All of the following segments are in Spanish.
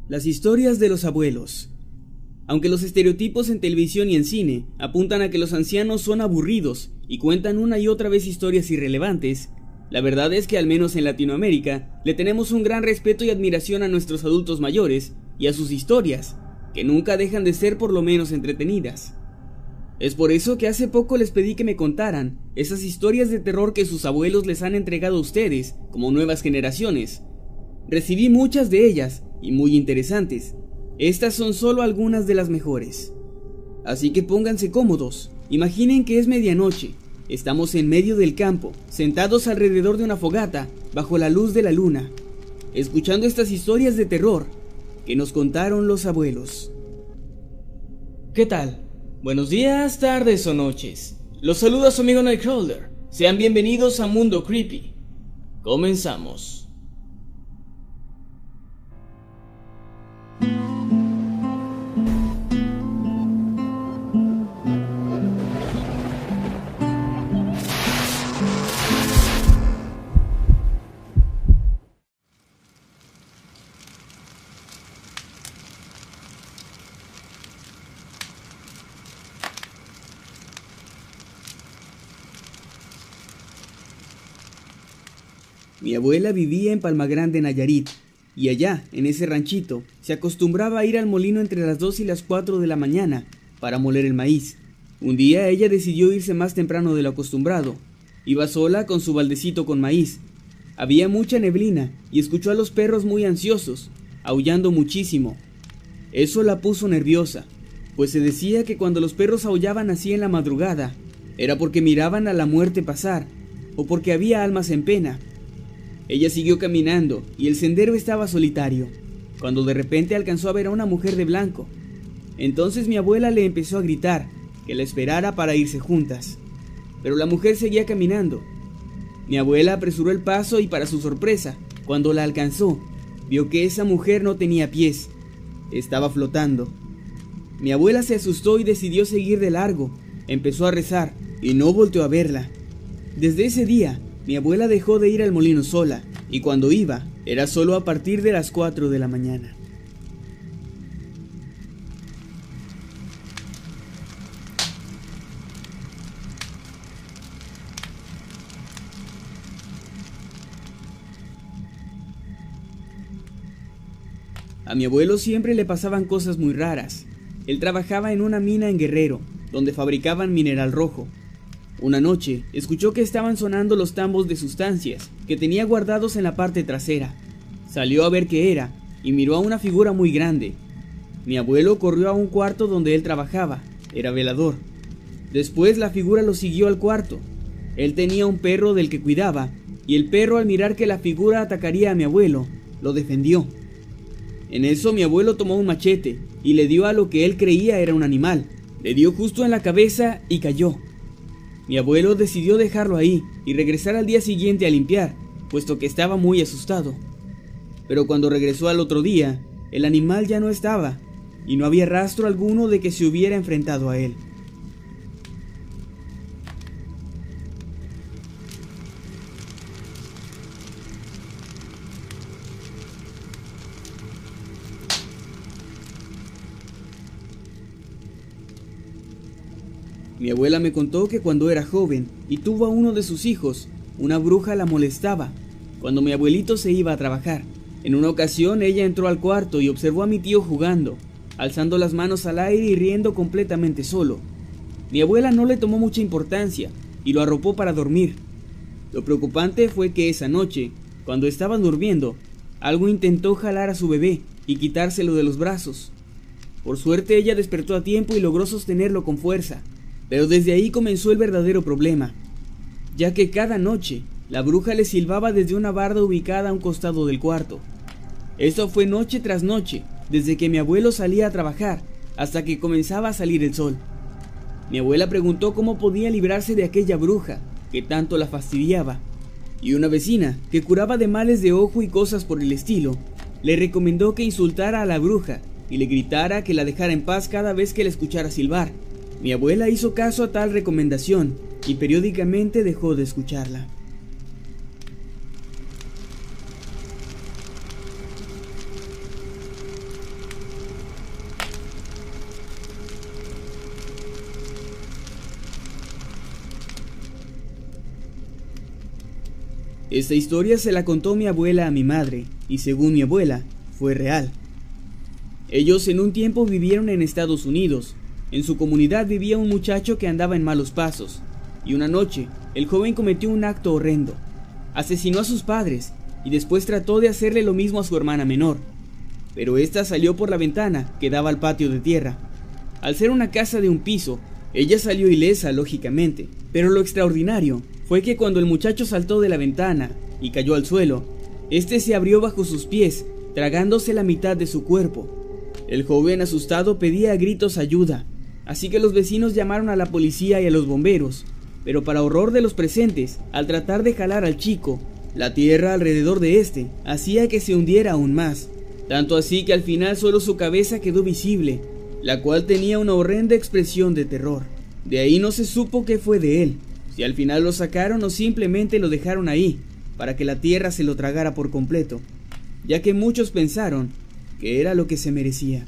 Las historias de los abuelos. Aunque los estereotipos en televisión y en cine apuntan a que los ancianos son aburridos y cuentan una y otra vez historias irrelevantes, la verdad es que al menos en Latinoamérica le tenemos un gran respeto y admiración a nuestros adultos mayores y a sus historias, que nunca dejan de ser por lo menos entretenidas. Es por eso que hace poco les pedí que me contaran esas historias de terror que sus abuelos les han entregado a ustedes como nuevas generaciones. Recibí muchas de ellas y muy interesantes. Estas son solo algunas de las mejores. Así que pónganse cómodos. Imaginen que es medianoche. Estamos en medio del campo, sentados alrededor de una fogata, bajo la luz de la luna, escuchando estas historias de terror que nos contaron los abuelos. ¿Qué tal? Buenos días, tardes o noches. Los saluda su amigo Nightcrawler. Sean bienvenidos a Mundo Creepy. Comenzamos. Mi abuela vivía en Palma Grande, Nayarit, y allá, en ese ranchito, se acostumbraba a ir al molino entre las 2 y las 4 de la mañana para moler el maíz. Un día ella decidió irse más temprano de lo acostumbrado. Iba sola con su baldecito con maíz. Había mucha neblina y escuchó a los perros muy ansiosos, aullando muchísimo. Eso la puso nerviosa, pues se decía que cuando los perros aullaban así en la madrugada, era porque miraban a la muerte pasar, o porque había almas en pena. Ella siguió caminando y el sendero estaba solitario, cuando de repente alcanzó a ver a una mujer de blanco. Entonces mi abuela le empezó a gritar que la esperara para irse juntas, pero la mujer seguía caminando. Mi abuela apresuró el paso y, para su sorpresa, cuando la alcanzó, vio que esa mujer no tenía pies, estaba flotando. Mi abuela se asustó y decidió seguir de largo. Empezó a rezar y no volteó a verla. Desde ese día, mi abuela dejó de ir al molino sola, y cuando iba, era solo a partir de las 4 de la mañana. A mi abuelo siempre le pasaban cosas muy raras. Él trabajaba en una mina en Guerrero, donde fabricaban mineral rojo. Una noche, escuchó que estaban sonando los tambos de sustancias que tenía guardados en la parte trasera. Salió a ver qué era y miró a una figura muy grande. Mi abuelo corrió a un cuarto donde él trabajaba, era velador. Después la figura lo siguió al cuarto. Él tenía un perro del que cuidaba, y el perro, al mirar que la figura atacaría a mi abuelo, lo defendió. En eso mi abuelo tomó un machete y le dio a lo que él creía era un animal. Le dio justo en la cabeza y cayó. Mi abuelo decidió dejarlo ahí y regresar al día siguiente a limpiar, puesto que estaba muy asustado. Pero cuando regresó al otro día, el animal ya no estaba, y no había rastro alguno de que se hubiera enfrentado a él. Mi abuela me contó que cuando era joven y tuvo a uno de sus hijos, una bruja la molestaba cuando mi abuelito se iba a trabajar. En una ocasión ella entró al cuarto y observó a mi tío jugando, alzando las manos al aire y riendo completamente solo. Mi abuela no le tomó mucha importancia y lo arropó para dormir. Lo preocupante fue que esa noche, cuando estaban durmiendo, algo intentó jalar a su bebé y quitárselo de los brazos. Por suerte ella despertó a tiempo y logró sostenerlo con fuerza. Pero desde ahí comenzó el verdadero problema, ya que cada noche la bruja le silbaba desde una barda ubicada a un costado del cuarto. Esto fue noche tras noche, desde que mi abuelo salía a trabajar hasta que comenzaba a salir el sol. Mi abuela preguntó cómo podía librarse de aquella bruja que tanto la fastidiaba, y una vecina que curaba de males de ojo y cosas por el estilo, le recomendó que insultara a la bruja y le gritara que la dejara en paz cada vez que la escuchara silbar. Mi abuela hizo caso a tal recomendación y periódicamente dejó de escucharla. Esta historia se la contó mi abuela a mi madre, y según mi abuela, fue real. Ellos en un tiempo vivieron en Estados Unidos. En su comunidad vivía un muchacho que andaba en malos pasos, y una noche el joven cometió un acto horrendo. Asesinó a sus padres, y después trató de hacerle lo mismo a su hermana menor, pero ésta salió por la ventana que daba al patio de tierra. Al ser una casa de un piso, ella salió ilesa, lógicamente, pero lo extraordinario fue que cuando el muchacho saltó de la ventana y cayó al suelo, este se abrió bajo sus pies, tragándose la mitad de su cuerpo. El joven asustado pedía a gritos ayuda, así que los vecinos llamaron a la policía y a los bomberos, pero para horror de los presentes, al tratar de jalar al chico, la tierra alrededor de este hacía que se hundiera aún más, tanto así que al final solo su cabeza quedó visible, la cual tenía una horrenda expresión de terror. De ahí no se supo qué fue de él, si al final lo sacaron o simplemente lo dejaron ahí, para que la tierra se lo tragara por completo, ya que muchos pensaron que era lo que se merecía.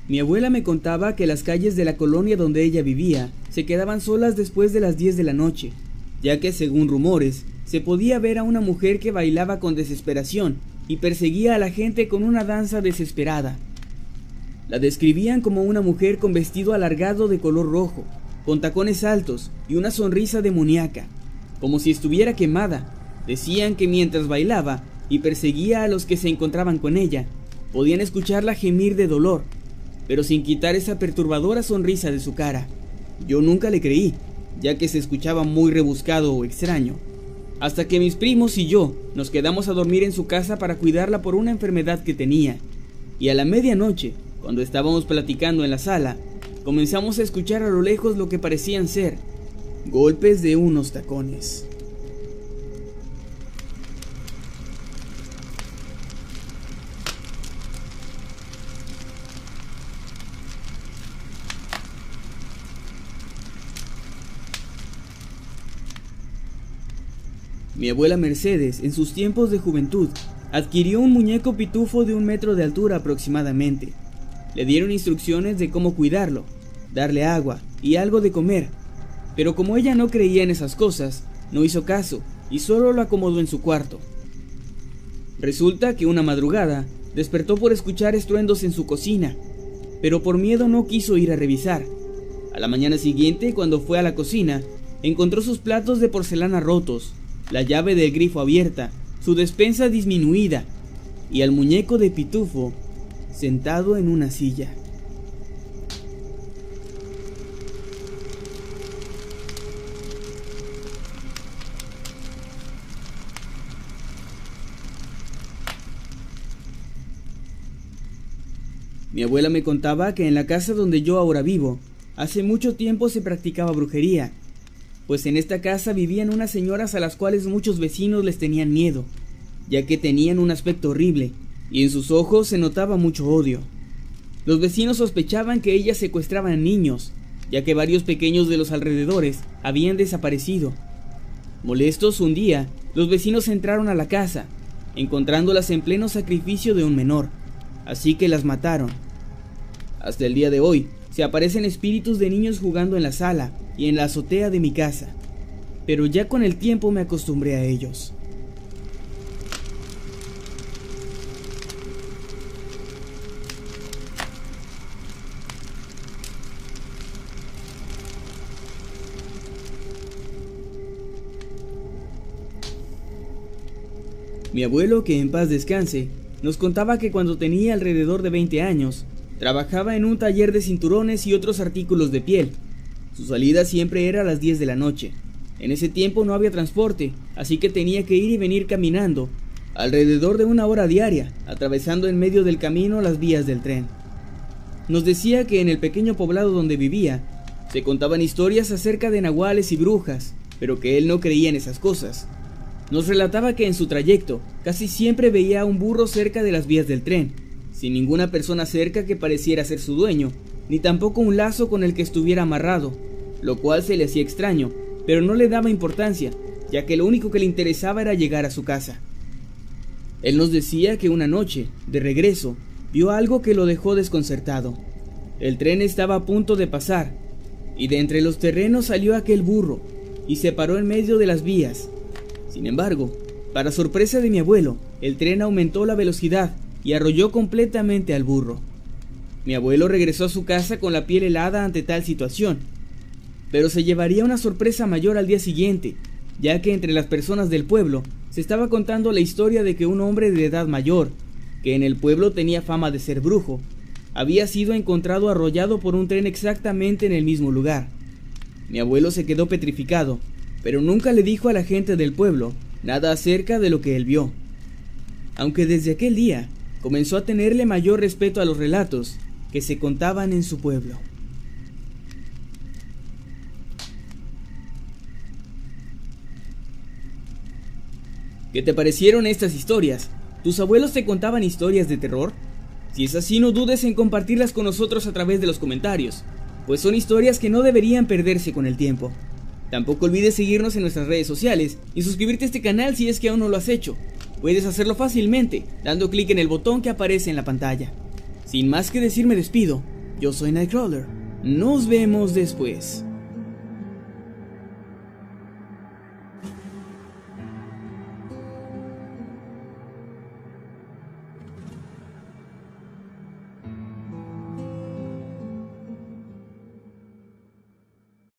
Mi abuela me contaba que las calles de la colonia donde ella vivía se quedaban solas después de las 10 de la noche, ya que según rumores, se podía ver a una mujer que bailaba con desesperación y perseguía a la gente con una danza desesperada. La describían como una mujer con vestido alargado de color rojo, con tacones altos y una sonrisa demoníaca, como si estuviera quemada. Decían que mientras bailaba y perseguía a los que se encontraban con ella, podían escucharla gemir de dolor, pero sin quitar esa perturbadora sonrisa de su cara. Yo nunca le creí, ya que se escuchaba muy rebuscado o extraño, hasta que mis primos y yo nos quedamos a dormir en su casa para cuidarla por una enfermedad que tenía, y a la medianoche, cuando estábamos platicando en la sala, comenzamos a escuchar a lo lejos lo que parecían ser golpes de unos tacones. Mi abuela Mercedes, en sus tiempos de juventud, adquirió un muñeco pitufo de 1 metro de altura aproximadamente. Le dieron instrucciones de cómo cuidarlo, darle agua y algo de comer, pero como ella no creía en esas cosas, no hizo caso y solo lo acomodó en su cuarto. Resulta que una madrugada despertó por escuchar estruendos en su cocina, pero por miedo no quiso ir a revisar. A la mañana siguiente, cuando fue a la cocina, encontró sus platos de porcelana rotos, la llave del grifo abierta, su despensa disminuida y al muñeco de pitufo sentado en una silla. Mi abuela me contaba que en la casa donde yo ahora vivo, hace mucho tiempo se practicaba brujería, pues en esta casa vivían unas señoras a las cuales muchos vecinos les tenían miedo, ya que tenían un aspecto horrible y en sus ojos se notaba mucho odio. Los vecinos sospechaban que ellas secuestraban niños, ya que varios pequeños de los alrededores habían desaparecido. Molestos, un día, los vecinos entraron a la casa, encontrándolas en pleno sacrificio de un menor, así que las mataron. Hasta el día de hoy, se aparecen espíritus de niños jugando en la sala y en la azotea de mi casa, pero ya con el tiempo me acostumbré a ellos. Mi abuelo, que en paz descanse, nos contaba que cuando tenía alrededor de 20 años, trabajaba en un taller de cinturones y otros artículos de piel. Su salida siempre era a las 10 de la noche. En ese tiempo no había transporte, así que tenía que ir y venir caminando, alrededor de 1 hora diaria, atravesando en medio del camino las vías del tren. Nos decía que en el pequeño poblado donde vivía, se contaban historias acerca de nahuales y brujas, pero que él no creía en esas cosas. Nos relataba que en su trayecto casi siempre veía a un burro cerca de las vías del tren, sin ninguna persona cerca que pareciera ser su dueño, ni tampoco un lazo con el que estuviera amarrado, lo cual se le hacía extraño, pero no le daba importancia, ya que lo único que le interesaba era llegar a su casa. Él nos decía que una noche, de regreso, vio algo que lo dejó desconcertado. El tren estaba a punto de pasar, y de entre los terrenos salió aquel burro, y se paró en medio de las vías. Sin embargo, para sorpresa de mi abuelo, el tren aumentó la velocidad y arrolló completamente al burro. Mi abuelo regresó a su casa con la piel helada ante tal situación, pero se llevaría una sorpresa mayor al día siguiente, ya que entre las personas del pueblo se estaba contando la historia de que un hombre de edad mayor, que en el pueblo tenía fama de ser brujo, había sido encontrado arrollado por un tren exactamente en el mismo lugar. Mi abuelo se quedó petrificado, pero nunca le dijo a la gente del pueblo nada acerca de lo que él vio. Aunque desde aquel día comenzó a tenerle mayor respeto a los relatos que se contaban en su pueblo. ¿Qué te parecieron estas historias? ¿Tus abuelos te contaban historias de terror? Si es así, no dudes en compartirlas con nosotros a través de los comentarios, pues son historias que no deberían perderse con el tiempo. Tampoco olvides seguirnos en nuestras redes sociales y suscribirte a este canal si es que aún no lo has hecho. Puedes hacerlo fácilmente, dando clic en el botón que aparece en la pantalla. Sin más que decir, me despido. Yo soy Nightcrawler. Nos vemos después.